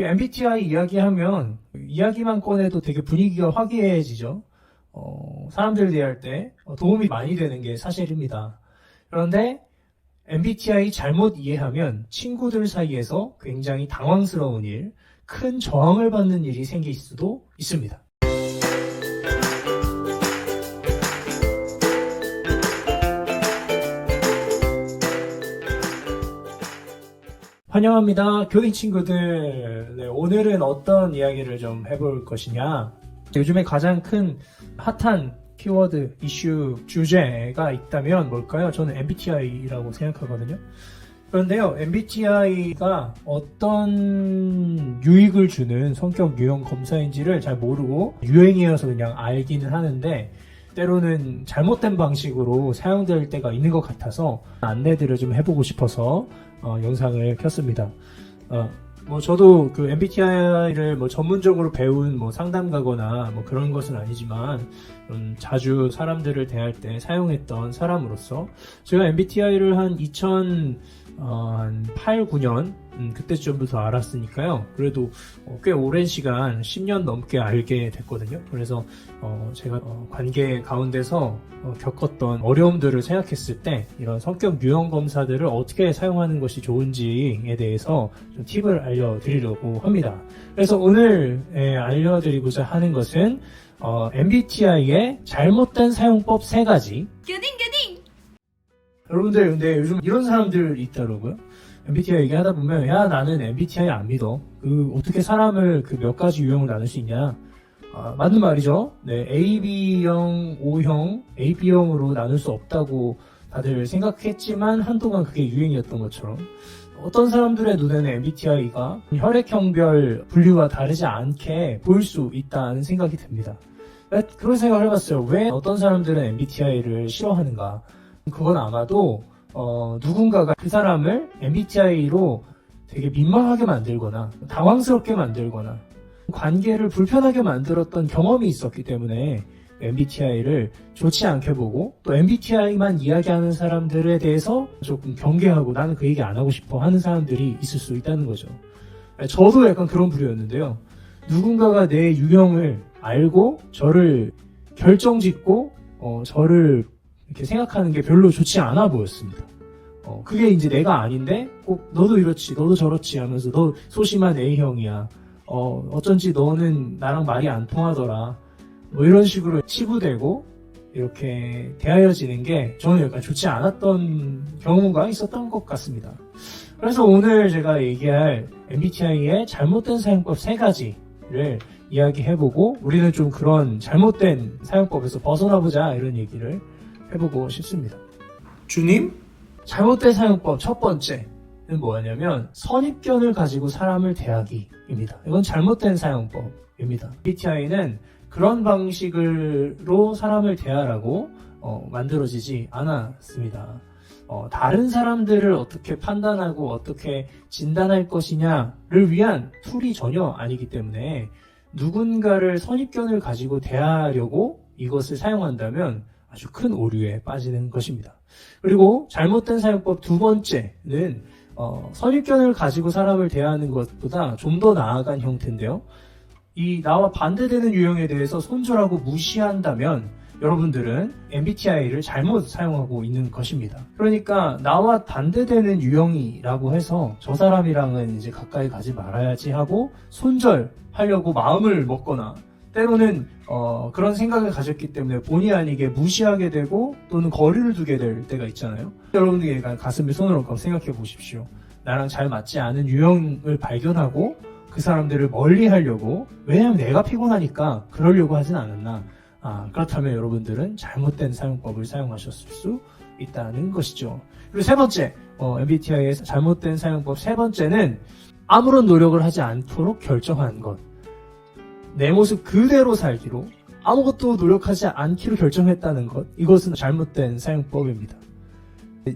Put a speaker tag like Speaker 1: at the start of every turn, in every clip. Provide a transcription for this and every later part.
Speaker 1: MBTI 이야기하면 이야기만 꺼내도 되게 분위기가 화기애애해지죠. 사람들 대할 때 도움이 많이 되는 게 사실입니다. 그런데 MBTI 잘못 이해하면 친구들 사이에서 굉장히 당황스러운 일, 큰 저항을 받는 일이 생길 수도 있습니다. 환영합니다. 교인 친구들. 네, 오늘은 어떤 이야기를 좀 해볼 것이냐. 요즘에 가장 큰 핫한 키워드, 이슈, 주제가 있다면 뭘까요? 저는 MBTI라고 생각하거든요. 그런데요, MBTI가 어떤 유익을 주는 성격 유형 검사인지를 잘 모르고 유행이어서 그냥 알기는 하는데 때로는 잘못된 방식으로 사용될 때가 있는 것 같아서 안내들을 좀 해보고 싶어서 영상을 켰습니다. 저도 그 MBTI를 전문적으로 배운 상담가거나 그런 것은 아니지만 자주 사람들을 대할 때 사용했던 사람으로서 제가 MBTI를 한 2008, 9년 그때쯤부터 알았으니까요. 그래도 꽤 오랜 시간 10년 넘게 알게 됐거든요. 그래서 제가 관계 가운데서 겪었던 어려움들을 생각했을 때 이런 성격 유형 검사들을 어떻게 사용하는 것이 좋은지에 대해서 좀 팁을 알려드리려고 합니다. 그래서 오늘 알려드리고자 하는 것은 MBTI의 잘못된 사용법 3가지.
Speaker 2: 교딩!
Speaker 1: 여러분들 근데 요즘 이런 사람들 있더라고요. MBTI 얘기하다 보면 야 나는 MBTI 안 믿어. 어떻게 사람을 몇 가지 유형을 나눌 수 있냐. 맞는 말이죠. 네, AB 형, O형, AB형으로 나눌 수 없다고 다들 생각했지만 한동안 그게 유행이었던 것처럼 어떤 사람들의 눈에는 MBTI가 혈액형별 분류와 다르지 않게 보일 수 있다는 생각이 듭니다. 그런 생각을 해봤어요. 왜 어떤 사람들은 MBTI를 싫어하는가? 그건 아마도 누군가가 그 사람을 MBTI로 되게 민망하게 만들거나 당황스럽게 만들거나 관계를 불편하게 만들었던 경험이 있었기 때문에 MBTI를 좋지 않게 보고 또 MBTI만 이야기하는 사람들에 대해서 조금 경계하고 나는 그 얘기 안 하고 싶어 하는 사람들이 있을 수 있다는 거죠. 저도 약간 그런 부류였는데요. 누군가가 내 유형을 알고 저를 결정짓고 저를 이렇게 생각하는 게 별로 좋지 않아 보였습니다. 그게 이제 내가 아닌데 꼭 너도 이렇지 너도 저렇지 하면서 너 소심한 A형이야. 어쩐지 너는 나랑 말이 안 통하더라. 이런 식으로 치부되고 이렇게 대하여지는 게 저는 약간 좋지 않았던 경우가 있었던 것 같습니다. 그래서 오늘 제가 얘기할 MBTI의 잘못된 사용법 3가지를 이야기해보고 우리는 좀 그런 잘못된 사용법에서 벗어나보자 이런 얘기를 해보고 싶습니다. 주님, 잘못된 사용법 첫 번째는 뭐냐면 선입견을 가지고 사람을 대하기입니다. 이건 잘못된 사용법입니다. MBTI는 그런 방식으로 사람을 대하라고 만들어지지 않았습니다. 다른 사람들을 어떻게 판단하고 어떻게 진단할 것이냐를 위한 툴이 전혀 아니기 때문에 누군가를 선입견을 가지고 대하려고 이것을 사용한다면 아주 큰 오류에 빠지는 것입니다. 그리고 잘못된 사용법 2번째는 선입견을 가지고 사람을 대하는 것보다 좀 더 나아간 형태인데요. 이 나와 반대되는 유형에 대해서 손절하고 무시한다면 여러분들은 MBTI를 잘못 사용하고 있는 것입니다. 그러니까 나와 반대되는 유형이라고 해서 저 사람이랑은 이제 가까이 가지 말아야지 하고 손절하려고 마음을 먹거나 때로는 그런 생각을 가졌기 때문에 본의 아니게 무시하게 되고 또는 거리를 두게 될 때가 있잖아요. 여러분들이 가슴에 손을 얹고 생각해 보십시오. 나랑 잘 맞지 않은 유형을 발견하고 그 사람들을 멀리 하려고 왜냐하면 내가 피곤하니까 그러려고 하진 않았나. 그렇다면 여러분들은 잘못된 사용법을 사용하셨을 수 있다는 것이죠. 그리고 3번째 MBTI의 잘못된 사용법 3번째는 아무런 노력을 하지 않도록 결정한 것. 내 모습 그대로 살기로 아무것도 노력하지 않기로 결정했다는 것. 이것은 잘못된 사용법입니다.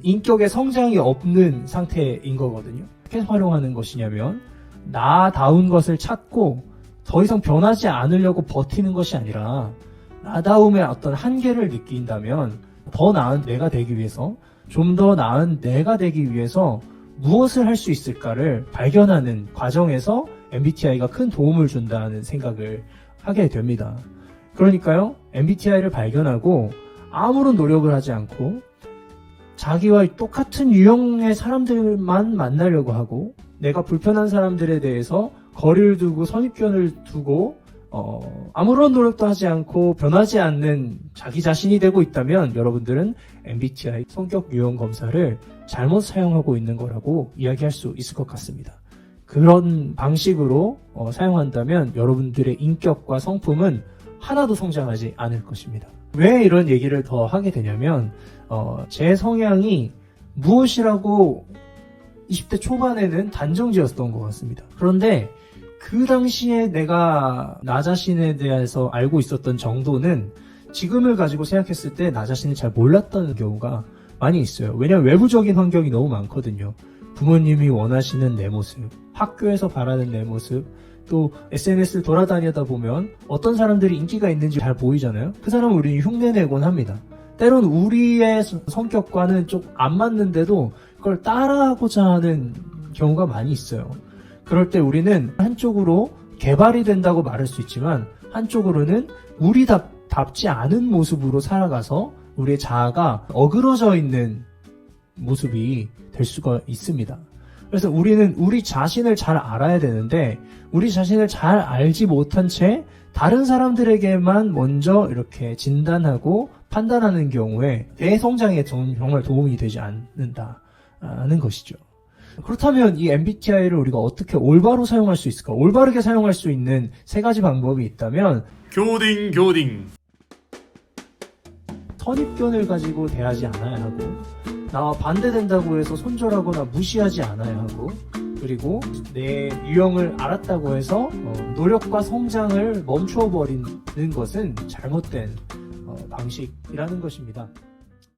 Speaker 1: 인격의 성장이 없는 상태인 거거든요. 어떻게 활용하는 것이냐면 나다운 것을 찾고 더 이상 변하지 않으려고 버티는 것이 아니라 나다움의 어떤 한계를 느낀다면 더 나은 내가 되기 위해서 좀 더 나은 내가 되기 위해서 무엇을 할 수 있을까를 발견하는 과정에서 MBTI가 큰 도움을 준다는 생각을 하게 됩니다. 그러니까요, MBTI를 발견하고 아무런 노력을 하지 않고 자기와 똑같은 유형의 사람들만 만나려고 하고 내가 불편한 사람들에 대해서 거리를 두고 선입견을 두고 아무런 노력도 하지 않고 변하지 않는 자기 자신이 되고 있다면 여러분들은 MBTI 성격 유형 검사를 잘못 사용하고 있는 거라고 이야기할 수 있을 것 같습니다. 그런 방식으로 사용한다면 여러분들의 인격과 성품은 하나도 성장하지 않을 것입니다. 왜 이런 얘기를 더 하게 되냐면 제 성향이 무엇이라고 20대 초반에는 단정지었던 것 같습니다. 그런데 그 당시에 내가 나 자신에 대해서 알고 있었던 정도는 지금을 가지고 생각했을 때 나 자신을 잘 몰랐던 경우가 많이 있어요. 왜냐하면 외부적인 환경이 너무 많거든요. 부모님이 원하시는 내 모습, 학교에서 바라는 내 모습, 또 SNS를 돌아다니다 보면 어떤 사람들이 인기가 있는지 잘 보이잖아요. 그 사람은 우리는 흉내내곤 합니다. 때론 우리의 성격과는 좀 안 맞는데도 그걸 따라하고자 하는 경우가 많이 있어요. 그럴 때 우리는 한쪽으로 개발이 된다고 말할 수 있지만 한쪽으로는 우리답지 않은 모습으로 살아가서 우리의 자아가 어그러져 있는 모습이 될 수가 있습니다. 그래서 우리는 우리 자신을 잘 알아야 되는데 우리 자신을 잘 알지 못한 채 다른 사람들에게만 먼저 이렇게 진단하고 판단하는 경우에 내 성장에 정말 도움이 되지 않는다는 것이죠. 그렇다면 이 MBTI를 우리가 어떻게 올바로 사용할 수 있을까? 올바르게 사용할 수 있는 3가지 방법이 있다면
Speaker 2: 교딩
Speaker 1: 선입견을 가지고 대하지 않아야 하고 나와 반대된다고 해서 손절하거나 무시하지 않아야 하고 그리고 내 유형을 알았다고 해서 노력과 성장을 멈춰버리는 것은 잘못된 방식이라는 것입니다.